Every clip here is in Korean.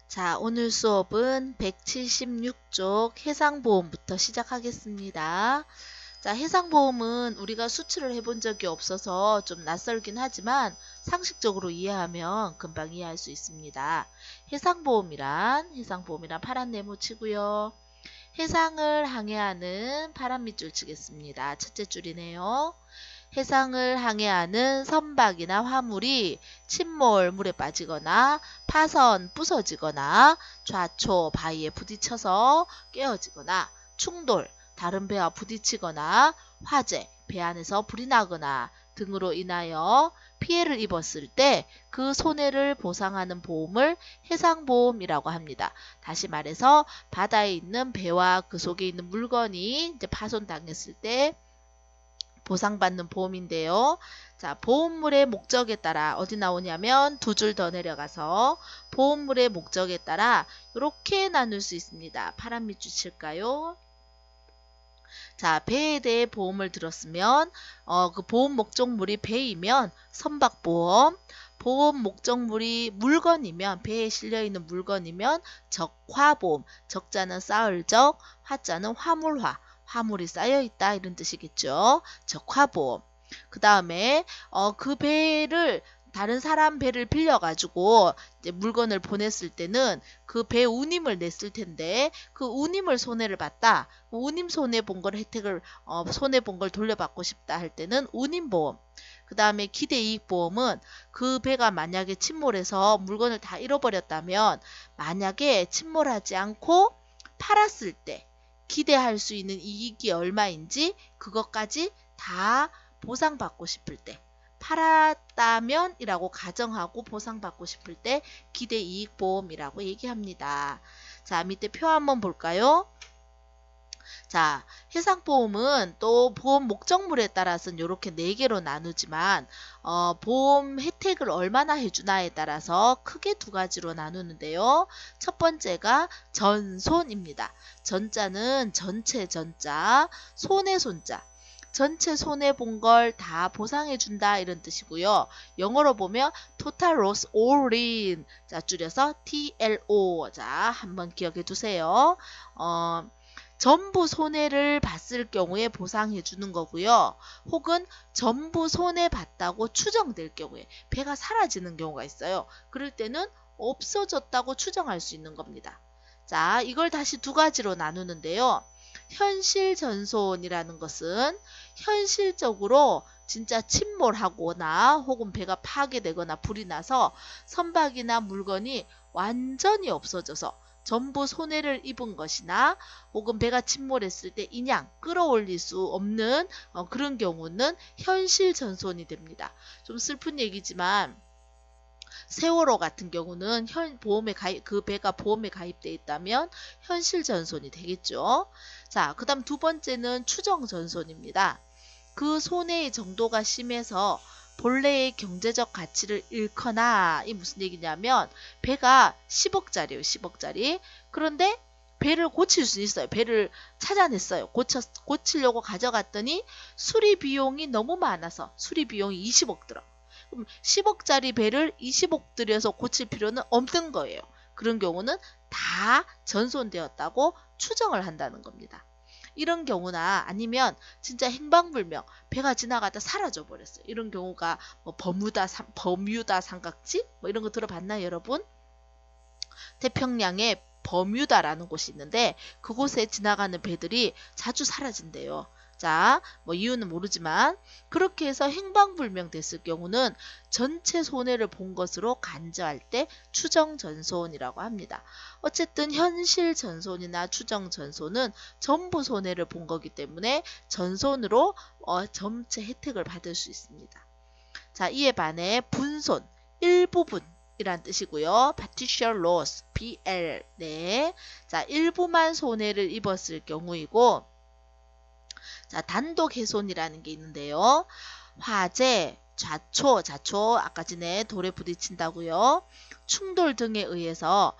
자, 오늘 수업은 176쪽 해상보험부터 시작하겠습니다. 자, 해상보험은 우리가 수출을 해본 적이 없어서 좀 낯설긴 하지만 상식적으로 이해하면 금방 이해할 수 있습니다. 해상보험이란 파란 네모 치고요. 해상을 항해하는 파란 밑줄 치겠습니다. 첫째 줄이네요. 해상을 항해하는 선박이나 화물이 침몰, 물에 빠지거나 파선, 부서지거나 좌초, 바위에 부딪혀서 깨어지거나 충돌, 다른 배와 부딪히거나 화재, 배 안에서 불이 나거나 등으로 인하여 피해를 입었을 때 그 손해를 보상하는 보험을 해상보험이라고 합니다. 다시 말해서 바다에 있는 배와 그 속에 있는 물건이 이제 파손당했을 때 보상받는 보험인데요. 자, 보험물의 목적에 따라 어디 나오냐면 두 줄 더 내려가서 보험물의 목적에 따라 이렇게 나눌 수 있습니다. 파란 밑줄 칠까요? 자, 배에 대해 보험을 들었으면 그 보험 목적물이 배이면 선박보험, 보험 목적물이 물건이면 배에 실려있는 물건이면 적화보험, 적자는 쌓을 적, 화자는 화물화, 화물이 쌓여있다 이런 뜻이겠죠. 적화보험. 그 다음에 그 배를 다른 사람 배를 빌려가지고 이제 물건을 보냈을 때는 그 배 운임을 냈을 텐데 그 운임을 손해를 봤다. 운임 손해 본 걸 혜택을 손해 본 걸 돌려받고 싶다 할 때는 운임보험. 그 다음에 기대이익보험은 그 배가 만약에 침몰해서 물건을 다 잃어버렸다면 만약에 침몰하지 않고 팔았을 때 기대할 수 있는 이익이 얼마인지 그것까지 다 보상받고 싶을 때 팔았다면 이라고 가정하고 보상받고 싶을 때 기대이익보험이라고 얘기합니다. 자, 밑에 표 한번 볼까요? 자, 해상보험은 또 보험 목적물에 따라서는 이렇게 4개로 나누지만 보험 혜택을 얼마나 해주나에 따라서 크게 2가지로 나누는데요. 첫 번째가 전손입니다. 전자는 전체 전자, 손해 손자. 전체 손해 본 걸 다 보상해 준다 이런 뜻이고요. 영어로 보면 total loss all in. 자, 줄여서 TLO. 자, 한번 기억해 두세요. 전부 손해를 봤을 경우에 보상해 주는 거고요. 혹은 전부 손해 봤다고 추정될 경우에 배가 사라지는 경우가 있어요. 그럴 때는 없어졌다고 추정할 수 있는 겁니다. 자, 이걸 다시 2가지로 나누는데요. 현실 전손이라는 것은 현실적으로 진짜 침몰하거나 혹은 배가 파괴되거나 불이 나서 선박이나 물건이 완전히 없어져서 전부 손해를 입은 것이나 혹은 배가 침몰했을 때 인양 끌어올릴 수 없는 그런 경우는 현실 전손이 됩니다. 좀 슬픈 얘기지만 세월호 같은 경우는 그 배가 보험에 가입되어 있다면 현실 전손이 되겠죠. 자, 그 다음 2번째는 추정 전손입니다. 그 손해의 정도가 심해서 본래의 경제적 가치를 잃거나 이 무슨 얘기냐면 배가 10억짜리예요. 10억짜리. 그런데 배를 고칠 수 있어요. 배를 찾아냈어요. 고치려고 가져갔더니 수리 비용이 너무 많아서 수리 비용이 20억 들어. 그럼 10억짜리 배를 20억 들여서 고칠 필요는 없는 거예요. 그런 경우는 다 전손되었다고 추정을 한다는 겁니다. 이런 경우나 아니면 진짜 행방불명 배가 지나가다 사라져 버렸어요. 이런 경우가 뭐 버뮤다 삼각지 뭐 이런 거 들어봤나요, 여러분? 태평양에 버뮤다라는 곳이 있는데 그곳에 지나가는 배들이 자주 사라진대요. 자, 뭐 이유는 모르지만 그렇게 해서 행방불명 됐을 경우는 전체 손해를 본 것으로 간주할 때 추정전손이라고 합니다. 어쨌든 현실 전손이나 추정전손은 전부 손해를 본 거기 때문에 전손으로 전체 혜택을 받을 수 있습니다. 자, 이에 반해 분손, 일부분 이란 뜻이고요. partial loss, PL. 네. 자, 일부만 손해를 입었을 경우이고, 자, 단독 훼손이라는 게 있는데요. 화재, 자초, 아까 전에 돌에 부딪힌다고요. 충돌 등에 의해서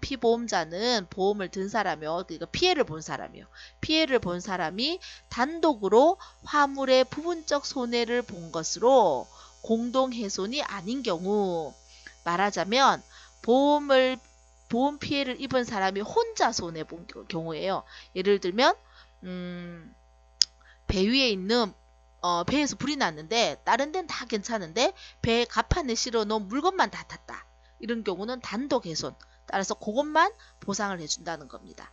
피보험자는 보험을 든 사람이요. 그러니까 피해를 본 사람이요. 피해를 본 사람이 단독으로 화물의 부분적 손해를 본 것으로 공동훼손이 아닌 경우 말하자면 보험 피해를 입은 사람이 혼자 손해본 경우예요. 예를 들면 배 위에 있는 배에서 불이 났는데 다른 데는 다 괜찮은데 배에 갑판에 실어놓은 물건만 다 탔다. 이런 경우는 단독 훼손. 따라서 그것만 보상을 해준다는 겁니다.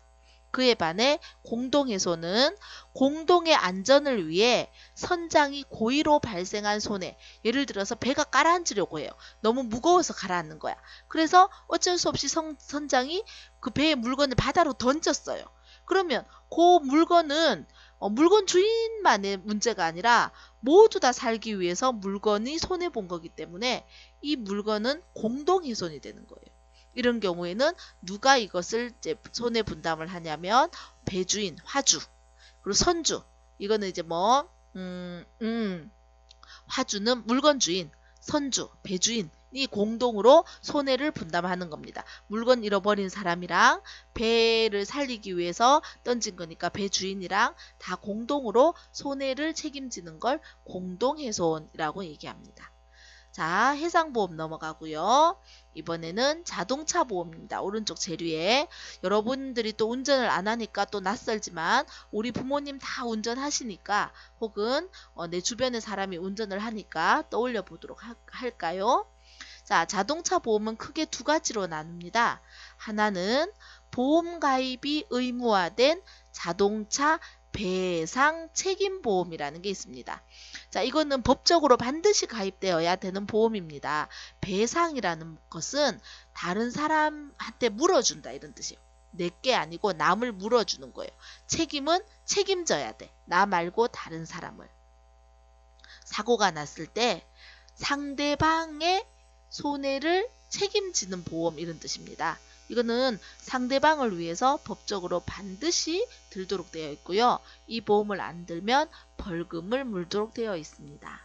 그에 반해 공동훼손은 공동의 안전을 위해 선장이 고의로 발생한 손해. 예를 들어서 배가 가라앉으려고 해요. 너무 무거워서 가라앉는 거야. 그래서 어쩔 수 없이 선장이 그 배의 물건을 바다로 던졌어요. 그러면 그 물건은 물건 주인만의 문제가 아니라 모두 다 살기 위해서 물건이 손해본 거기 때문에 이 물건은 공동훼손이 되는 거예요. 이런 경우에는 누가 이것을 이제 손해 분담을 하냐면 배주인, 화주, 그리고 선주. 이거는 이제 화주는 물건 주인, 선주, 배주인이 공동으로 손해를 분담하는 겁니다. 물건 잃어버린 사람이랑 배를 살리기 위해서 던진 거니까 배주인이랑 다 공동으로 손해를 책임지는 걸 공동훼손이라고 얘기합니다. 자, 해상보험 넘어가고요. 이번에는 자동차 보험입니다. 오른쪽 재료에 여러분들이 또 운전을 안 하니까 또 낯설지만 우리 부모님 다 운전하시니까 혹은 내 주변에 사람이 운전을 하니까 떠올려 보도록 할까요? 자, 자동차 보험은 크게 두 가지로 나눕니다. 하나는 보험 가입이 의무화된 자동차 배상 책임보험이라는 게 있습니다. 자, 이거는 법적으로 반드시 가입되어야 되는 보험입니다. 배상이라는 것은 다른 사람한테 물어준다 이런 뜻이에요. 내게 아니고 남을 물어주는 거예요. 책임은 책임져야 돼. 나 말고 다른 사람을. 사고가 났을 때 상대방의 손해를 책임지는 보험 이런 뜻입니다. 이거는 상대방을 위해서 법적으로 반드시 들도록 되어 있고요. 이 보험을 안 들면 벌금을 물도록 되어 있습니다.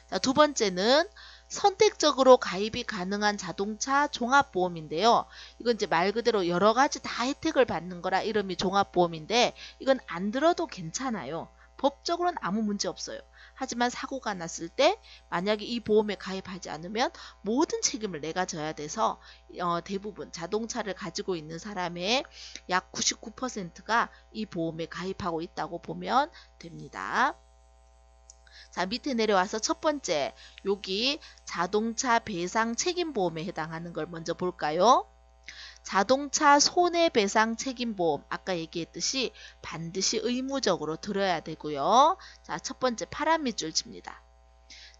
자, 두 번째는 선택적으로 가입이 가능한 자동차 종합보험인데요. 이건 이제 말 그대로 여러 가지 다 혜택을 받는 거라 이름이 종합보험인데 이건 안 들어도 괜찮아요. 법적으로는 아무 문제 없어요. 하지만 사고가 났을 때 만약에 이 보험에 가입하지 않으면 모든 책임을 내가 져야 돼서 대부분 자동차를 가지고 있는 사람의 약 99%가 이 보험에 가입하고 있다고 보면 됩니다. 자, 밑에 내려와서 첫 번째, 여기 자동차 배상 책임보험에 해당하는 걸 먼저 볼까요? 자동차 손해배상 책임보험, 아까 얘기했듯이 반드시 의무적으로 들어야 되고요. 자, 첫 번째 파란 밑줄 칩니다.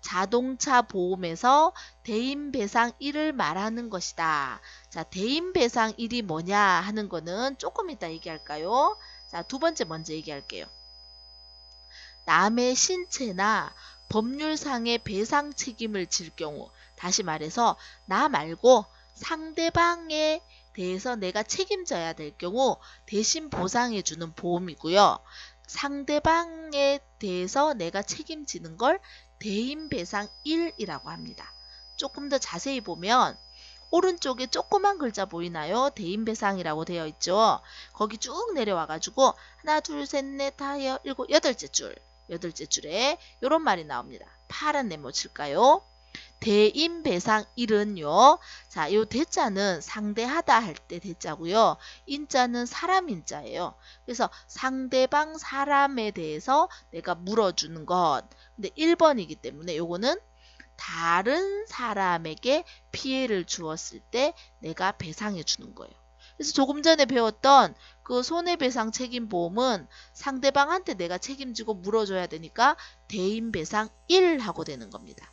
자동차 보험에서 대인배상일을 말하는 것이다. 자, 대인배상일이 뭐냐 하는 거는 조금 이따 얘기할까요? 자, 두 번째 먼저 얘기할게요. 남의 신체나 법률상의 배상 책임을 질 경우, 다시 말해서 나 말고 상대방에 대해서 내가 책임져야 될 경우 대신 보상해주는 보험이고요. 상대방에 대해서 내가 책임지는 걸 대인배상일이라고 합니다. 조금 더 자세히 보면 오른쪽에 조그만 글자 보이나요? 대인배상이라고 되어 있죠. 거기 쭉 내려와가지고 하나, 둘, 셋, 넷, 다, 일곱, 여덟째 줄에 이런 말이 나옵니다. 파란 네모 칠까요? 대인배상일은요. 자, 요 대자는 상대하다 할 때 대자고요. 인자는 사람 인자예요. 그래서 상대방 사람에 대해서 내가 물어주는 것. 근데 1번이기 때문에 요거는 다른 사람에게 피해를 주었을 때 내가 배상해 주는 거예요. 그래서 조금 전에 배웠던 그 손해배상 책임보험은 상대방한테 내가 책임지고 물어줘야 되니까 대인배상1 하고 되는 겁니다.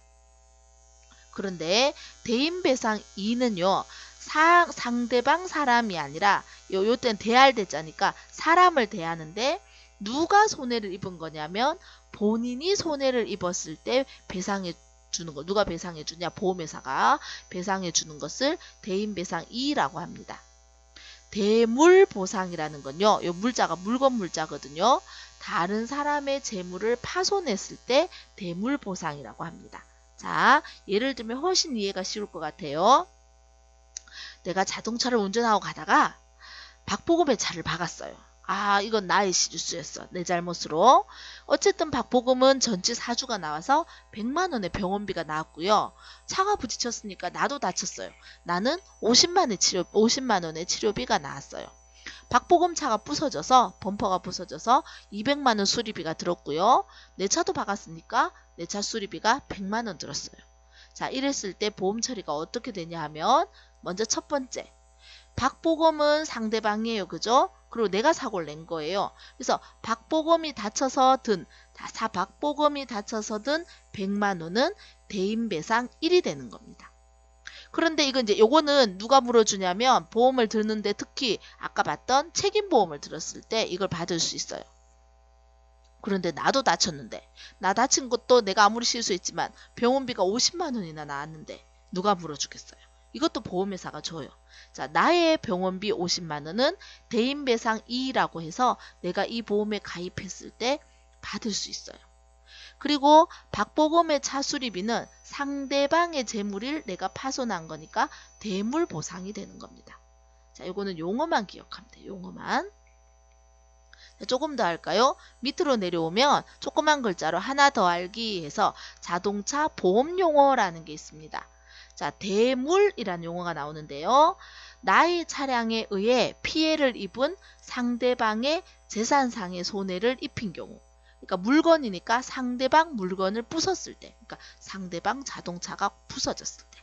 그런데 대인배상 2는요. 상대방 사람이 아니라 요때는 대할 대자니까 사람을 대하는데 누가 손해를 입은 거냐면 본인이 손해를 입었을 때 배상해 주는 거. 누가 배상해 주냐? 보험회사가 배상해 주는 것을 대인배상 2라고 합니다. 대물보상이라는 건요. 요 물자가 물건 물자거든요. 다른 사람의 재물을 파손했을 때 대물보상이라고 합니다. 자, 예를 들면 훨씬 이해가 쉬울 것 같아요. 내가 자동차를 운전하고 가다가 박보검의 차를 박았어요. 아, 이건 나의 실수였어. 내 잘못으로. 어쨌든 박보검은 전치 사주가 나와서 100만 원의 병원비가 나왔고요. 차가 부딪혔으니까 나도 다쳤어요. 나는 50만 원의 치료비가 나왔어요. 박보검 차가 부서져서 범퍼가 부서져서 200만 원 수리비가 들었고요. 내 차도 박았으니까 내 차 수리비가 100만 원 들었어요. 자, 이랬을 때 보험 처리가 어떻게 되냐 하면 먼저 첫 번째, 박보검은 상대방이에요. 그죠? 그리고 내가 사고를 낸 거예요. 그래서 박보검이 다쳐서 든 100만 원은 대인배상 1이 되는 겁니다. 그런데 이거 이제 요거는 누가 물어주냐면 보험을 드는데 특히 아까 봤던 책임보험을 들었을 때 이걸 받을 수 있어요. 그런데 나도 다쳤는데 나 다친 것도 내가 아무리 실수했지만 병원비가 50만 원이나 나왔는데 누가 물어주겠어요. 이것도 보험회사가 줘요. 자, 나의 병원비 50만 원은 대인배상 2라고 해서 내가 이 보험에 가입했을 때 받을 수 있어요. 그리고 박보검의 차 수리비는 상대방의 재물을 내가 파손한 거니까 대물보상이 되는 겁니다. 자, 이거는 용어만 기억하면 돼요. 용어만. 조금 더 할까요? 밑으로 내려오면 조그만 글자로 하나 더 알기 해서 자동차 보험용어라는 게 있습니다. 자, 대물이라는 용어가 나오는데요. 나의 차량에 의해 피해를 입은 상대방의 재산상의 손해를 입힌 경우, 그러니까 물건이니까 상대방 물건을 부쉈을 때, 그러니까 상대방 자동차가 부서졌을 때.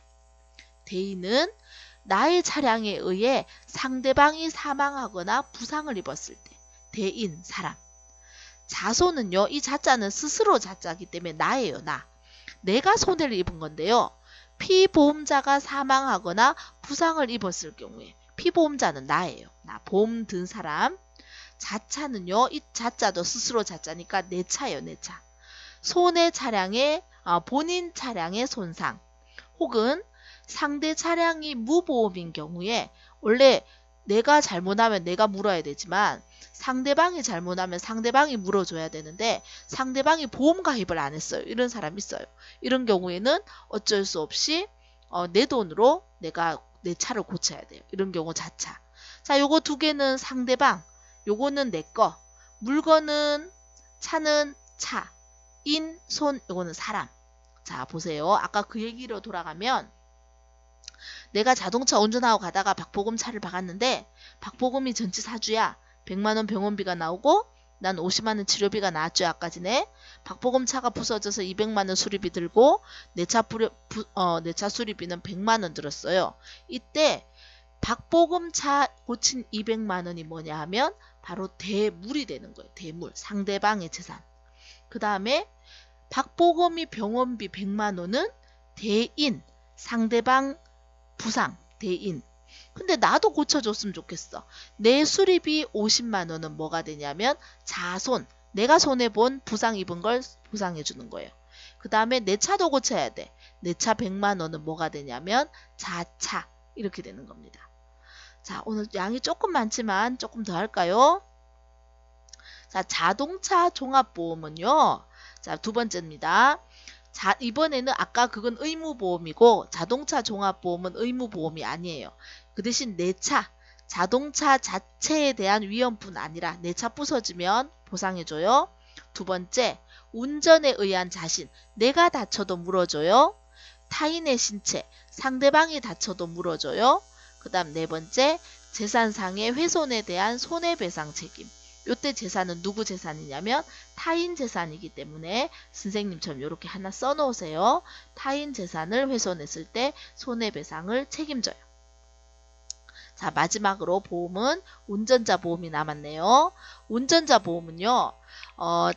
대인은 나의 차량에 의해 상대방이 사망하거나 부상을 입었을 때. 대인, 사람. 자손은요, 이 자자는 스스로 자자이기 때문에 나예요, 나. 내가 손해를 입은 건데요. 피보험자가 사망하거나 부상을 입었을 경우에 피보험자는 나예요. 나, 보험 든 사람. 자차는요, 이 자자도 스스로 자자니까 내 차예요, 내 차. 손해 차량의 본인 차량의 손상 혹은 상대 차량이 무보험인 경우에 원래 내가 잘못하면 내가 물어야 되지만 상대방이 잘못하면 상대방이 물어줘야 되는데 상대방이 보험 가입을 안 했어요. 이런 사람 있어요. 이런 경우에는 어쩔 수 없이 내 돈으로 내가 내 차를 고쳐야 돼요. 이런 경우 자차. 자, 요거 두 개는 상대방, 요거는 내 거. 물건은 차는 차, 인, 손, 요거는 사람. 자, 보세요. 아까 그 얘기로 돌아가면 내가 자동차 운전하고 가다가 박보검 차를 박았는데 박보검이 전치 사주야. 100만 원 병원비가 나오고 난 50만 원 치료비가 나왔죠. 아까 전에. 박보검 차가 부서져서 200만 원 수리비 들고 내 차 수리비는 100만 원 들었어요. 이때 박보검 차 고친 200만 원이 뭐냐 하면 바로 대물이 되는 거예요. 대물. 상대방의 재산. 그 다음에 박보검이 병원비 100만 원은 대인. 상대방 부상. 대인. 근데 나도 고쳐줬으면 좋겠어. 내 수리비 50만 원은 뭐가 되냐면 자손. 내가 손해본 부상 입은 걸 보상해주는 거예요. 그 다음에 내 차도 고쳐야 돼. 내 차 100만 원은 뭐가 되냐면 자차. 이렇게 되는 겁니다. 자, 오늘 양이 조금 많지만 조금 더 할까요? 자, 자동차 종합보험은요. 자, 두 번째입니다. 자, 이번에는 아까 그건 의무보험이고 자동차 종합보험은 의무보험이 아니에요. 그 대신 내 차, 자동차 자체에 대한 위험뿐 아니라 내 차 부서지면 보상해줘요. 두 번째, 운전에 의한 자신, 내가 다쳐도 물어줘요. 타인의 신체, 상대방이 다쳐도 물어줘요. 그 다음 네 번째, 재산상의 훼손에 대한 손해배상 책임. 요때 재산은 누구 재산이냐면 타인 재산이기 때문에 선생님처럼 이렇게 하나 써놓으세요. 타인 재산을 훼손했을 때 손해배상을 책임져요. 자, 마지막으로 보험은 운전자 보험이 남았네요. 운전자 보험은요.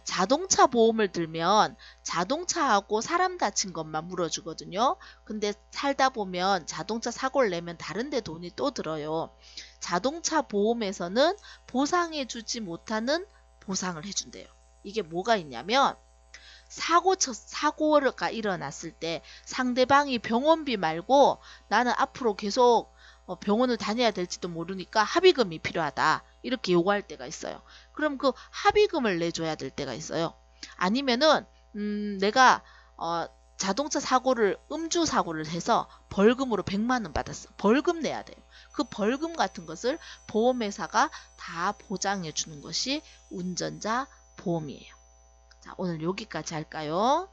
자동차 보험을 들면 자동차하고 사람 다친 것만 물어주거든요. 근데 살다 보면 자동차 사고를 내면 다른 데 돈이 또 들어요. 자동차 보험에서는 보상해주지 못하는 보상을 해준대요. 이게 뭐가 있냐면 사고가 일어났을 때 상대방이 병원비 말고 나는 앞으로 계속 병원을 다녀야 될지도 모르니까 합의금이 필요하다. 이렇게 요구할 때가 있어요. 그럼 그 합의금을 내줘야 될 때가 있어요. 아니면은 내가 자동차 사고를 음주 사고를 해서 벌금으로 100만 원 받았어. 벌금 내야 돼요. 그 벌금 같은 것을 보험회사가 다 보장해 주는 것이 운전자 보험이에요. 자, 오늘 여기까지 할까요?